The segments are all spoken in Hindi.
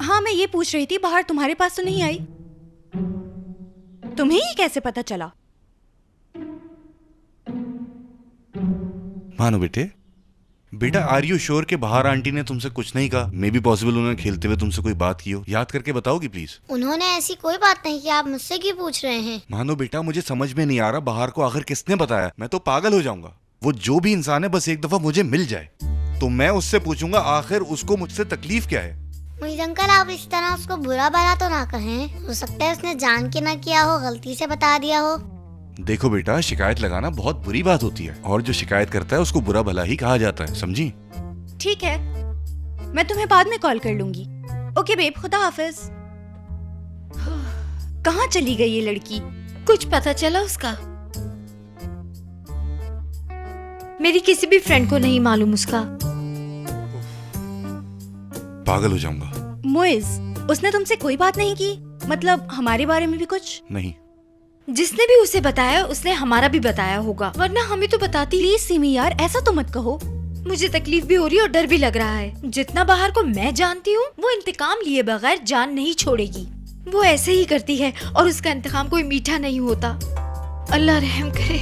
हाँ, मैं ये पूछ रही थी, बाहर तुम्हारे पास तो नहीं आई? तुम्हें ही कैसे पता चला? मानो बेटा आर यू श्योर के बाहर आंटी ने तुमसे कुछ नहीं कहा? मे बी पॉसिबल उन्होंने खेलते हुए तुमसे कोई बात की हो। याद करके बताओगी प्लीज? उन्होंने ऐसी कोई बात नहीं की, आप मुझसे क्यों पूछ रहे हैं? मानो बेटा, मुझे समझ में नहीं आ रहा बाहर को आखिर किसने बताया। मैं तो पागल हो जाऊंगा। वो जो भी इंसान है बस एक दफा मुझे मिल जाए तो मैं उससे पूछूंगा आखिर उसको मुझसे तकलीफ क्या है। मुझे अंकल, आप इस तरह उसको बुरा भला तो ना कहें। हो सकता है उसने जान के ना किया हो, गलती से बता दिया हो। देखो बेटा, शिकायत लगाना बहुत बुरी बात होती है और जो शिकायत करता है उसको बुरा भला ही कहा जाता है, समझी? ठीक है, मैं तुम्हें बाद में कॉल कर लूंगी। ओके बेब, खुदा हाफिज। कहाँ चली गई ये लड़की? कुछ पता चला उसका? मेरी किसी भी फ्रेंड को नहीं मालूम उसका। पागल हो जाऊंगा। मोइज, उसने तुमसे कोई बात नहीं की? मतलब हमारे बारे में भी कुछ? नहीं। जिसने भी उसे बताया उसने हमारा भी बताया होगा, वरना हमें तो बताती। प्लीज सिमी यार, ऐसा तो मत कहो। मुझे तकलीफ भी हो रही है और डर भी लग रहा है। जितना बाहर को मैं जानती हूँ, वो इंतकाम लिए बगैर जान नहीं छोड़ेगी। वो ऐसे ही करती है और उसका इंतकाम कोई मीठा नहीं होता। अल्लाह रहम करे।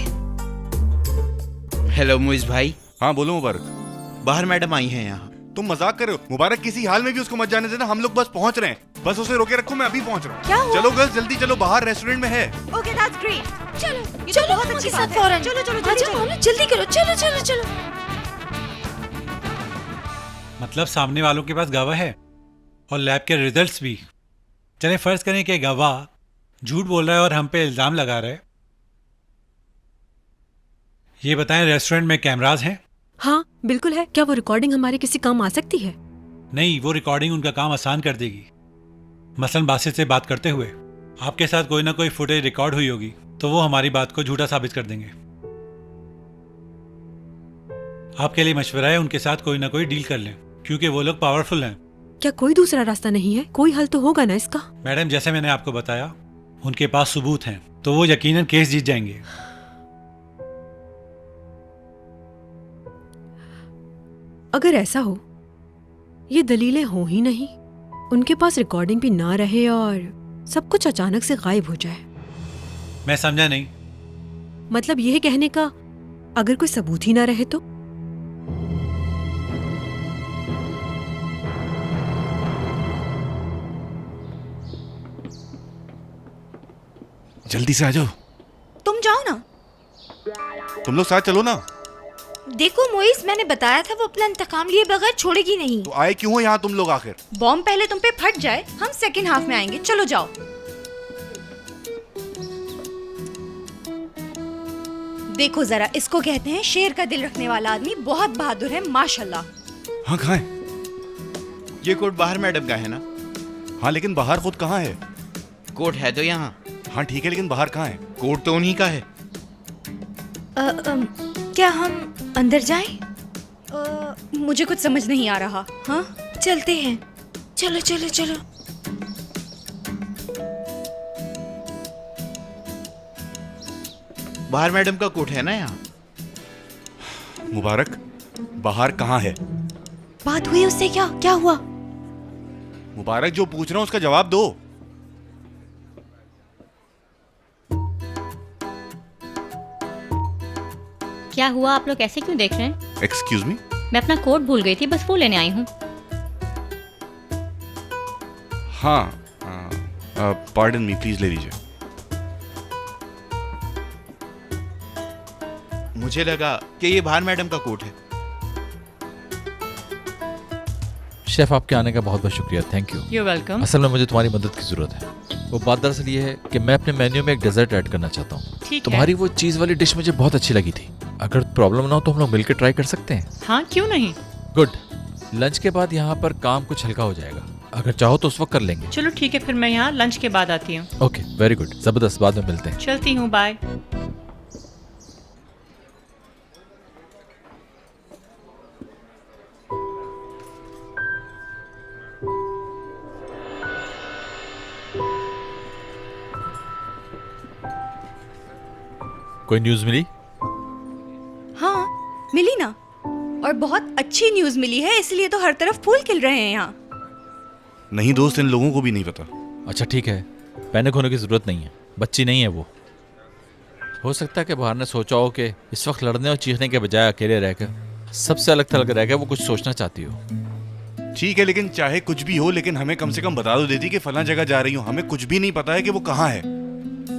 हेलो मुइज भाई। हाँ बोलो मुबारक। बाहर मैडम आई हैं यहाँ। तुम मजाक कर रहे हो? मुबारक किसी हाल में भी उसको मत जाने देना। हम लोग बस पहुंच रहे हैं। बस उसे रोके रखो, मैं अभी पहुंच रहा हूँ। क्या हुआ? चलो गर्ल्स जल्दी चलो, बाहर रेस्टोरेंट में है। Okay, that's great. चलो, ये तो चलो बहुत अच्छी हमारे बात साथ है। फौरन। चलो चलो आ जल्दी जाओ, चलो। मोहम्मद, जल्दी करो। चलो चलो चलो। मतलब सामने वालों के पास गवाह है और लैब के रिजल्ट्स भी। चलें फर्ज करें कि गवाह झूठ बोल रहा है और हम पे इल्जाम लगा रहा है। ये बताएं, रेस्टोरेंट में कैमरास हैं? हाँ बिल्कुल है। क्या वो रिकॉर्डिंग हमारे किसी काम आ सकती है? नहीं, वो रिकॉर्डिंग उनका काम आसान कर देगी। मसलन बासित से बात करते हुए आपके साथ कोई ना कोई फुटेज रिकॉर्ड हुई होगी तो वो हमारी बात को झूठा साबित कर देंगे। आपके लिए मशवरा है उनके साथ कोई ना कोई डील कर लें, क्योंकि वो लोग पावरफुल हैं। क्या कोई दूसरा रास्ता नहीं है? कोई हल तो होगा ना इसका? मैडम, जैसे मैंने आपको बताया, उनके पास सबूत हैं तो वो यकीनन केस जीत जाएंगे। अगर ऐसा हो, ये दलीलें हो ही नहीं, उनके पास रिकॉर्डिंग भी ना रहे और सब कुछ अचानक से गायब हो जाए। मैं समझा नहीं। मतलब यह कहने का, अगर कोई सबूत ही ना रहे तो? जल्दी से आ जाओ। तुम जाओ ना। तुम लोग साथ चलो ना। देखो मोइस, मैंने बताया था वो अपना इंतकाम लिए बगैर छोड़ेगी नहीं। तो आए क्यों हो यहाँ तुम लोग आखिर? बॉम्ब पहले तुम पे फट जाए, हम सेकंड हाफ में आएंगे। चलो जाओ। देखो जरा, इसको कहते हैं शेर का दिल रखने वाला आदमी। बहुत बहादुर है माशाल्लाह। हाँ कहाँ है? ये कोट बाहर मैडम का है ना? हाँ लेकिन बाहर खुद कहाँ है? कोट है तो यहाँ। हाँ ठीक है, लेकिन बाहर कहाँ है? कोट तो उन्हीं का है। क्या हम अंदर जाएं? मुझे कुछ समझ नहीं आ रहा। हाँ चलते हैं। चलो चलो चलो। बाहर मैडम का कोट है ना यहाँ? मुबारक, बाहर कहाँ है? बात हुई उससे? क्या क्या हुआ? मुबारक, जो पूछ रहा हूँ उसका जवाब दो। क्या हुआ? आप लोग ऐसे क्यों देख रहे हैं? Excuse me? मैं अपना कोट भूल गई थी, बस वो लेने आई हूँ। हाँ, पार्डन मी, प्लीज ले लीजिए। मुझे लगा कि ये बाहर मैडम का कोट है। शेफ, आपके आने का बहुत बहुत शुक्रिया। Thank you. You welcome. असल में मुझे तुम्हारी मदद की जरूरत है। वो बात दरअसल ये है कि मैं अपने मेन्यू में एक डेजर्ट ऐड करना चाहता हूँ। ठीक है। तुम्हारी वो चीज वाली डिश मुझे बहुत अच्छी लगी थी। अगर प्रॉब्लम ना हो तो हम लोग मिलकर ट्राई कर सकते हैं। हाँ क्यों नहीं। गुड। लंच के बाद यहाँ पर काम कुछ हल्का हो जाएगा। अगर चाहो तो उस वक्त कर लेंगे। चलो ठीक है, फिर मैं यहाँ लंच के बाद आती हूँ। ओके, वेरी गुड, जबरदस्त। बाद में मिलते हैं। चलती हूँ, बाय। कोई न्यूज़ मिली? हाँ मिली ना, और बहुत अच्छी न्यूज मिली है, इसलिए तो हर तरफ फूल खिल रहे हैं यहाँ। नहीं दोस्त, इन लोगों को भी नहीं पता। अच्छा ठीक है, पैनिक होने की जरूरत नहीं है, बच्ची नहीं है वो। हो सकता है कि बाहर ने सोचा हो कि इस वक्त लड़ने और चीखने के बजाय अकेले रहकर, सबसे अलग थलग रहकर वो कुछ सोचना चाहती हो। ठीक है, लेकिन चाहे कुछ भी हो, लेकिन हमें कम से कम बता दो देती कि फलां जगह जा रही हूँ। हमें कुछ भी नहीं पता है कि वो कहाँ है।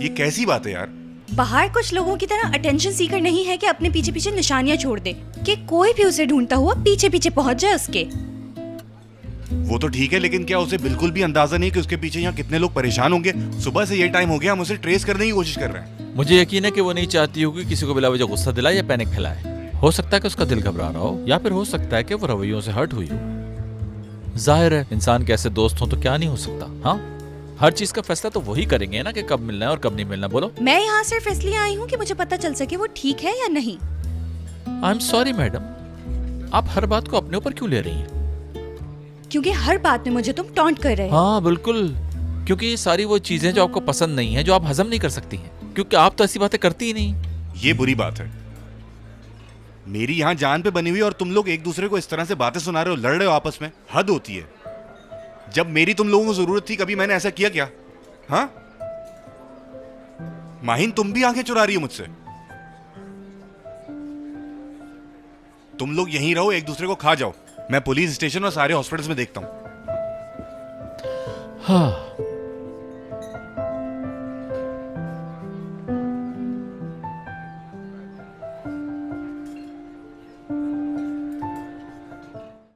ये कैसी बात है यार। बाहर कुछ लोगों की तरह अटेंशन सीकर नहीं है कि अपने पीछे पीछे निशानियां छोड़ दे कि कोई भी उसे ढूंढता हुआ पीछे पीछे पहुंच जाए उसके। वो तो ठीक है, लेकिन क्या उसे बिल्कुल भी अंदाजा नहीं कि उसके पीछे यहाँ कितने लोग परेशान होंगे? सुबह से ये टाइम हो गया, हम उसे ट्रेस करने की कोशिश कर रहे हैं। मुझे यकीन है कि वो नहीं चाहती होगी किसी को बिला वजह गुस्सा दिलाए या पैनिक फैलाए। हो सकता है कि उसका दिल घबरा रहा हो, या फिर हो सकता है कि वो रवैयों से हर्ट हुई हो। जाहिर है इंसान के ऐसे दोस्त हो तो क्या नहीं हो सकता। हाँ, हर चीज का फैसला तो वही करेंगे ना कि कब मिलना है और कब नहीं मिलना। बोलो। मैं यहाँ सिर्फ इसलिए आई हूँ कि मुझे पता चल सके वो ठीक है या नहीं। आई एम सॉरी मैडम, आप हर बात को अपने ऊपर क्यों ले रही हैं? क्योंकि हर बात में मुझे तुम टॉन्ट कर रहे हो। हाँ बिल्कुल, क्योंकि ये सारी वो चीजें जो आपको पसंद नहीं है, जो आप हजम नहीं कर सकती हैं, क्योंकि आप तो ऐसी बातें करती ही नहीं। ये बुरी बात है। मेरी यहाँ जान पे बनी हुई और तुम लोग एक दूसरे को इस तरह से बातें सुना रहे हो, लड़ रहे हो आपस में। हद होती है। जब मेरी तुम लोगों को जरूरत थी, कभी मैंने ऐसा किया क्या? हाँ माहिन, तुम भी आंखें चुरा रही हो मुझसे। तुम लोग यहीं रहो, एक दूसरे को खा जाओ। मैं पुलिस स्टेशन और सारे हॉस्पिटल्स में देखता हूं। हाँ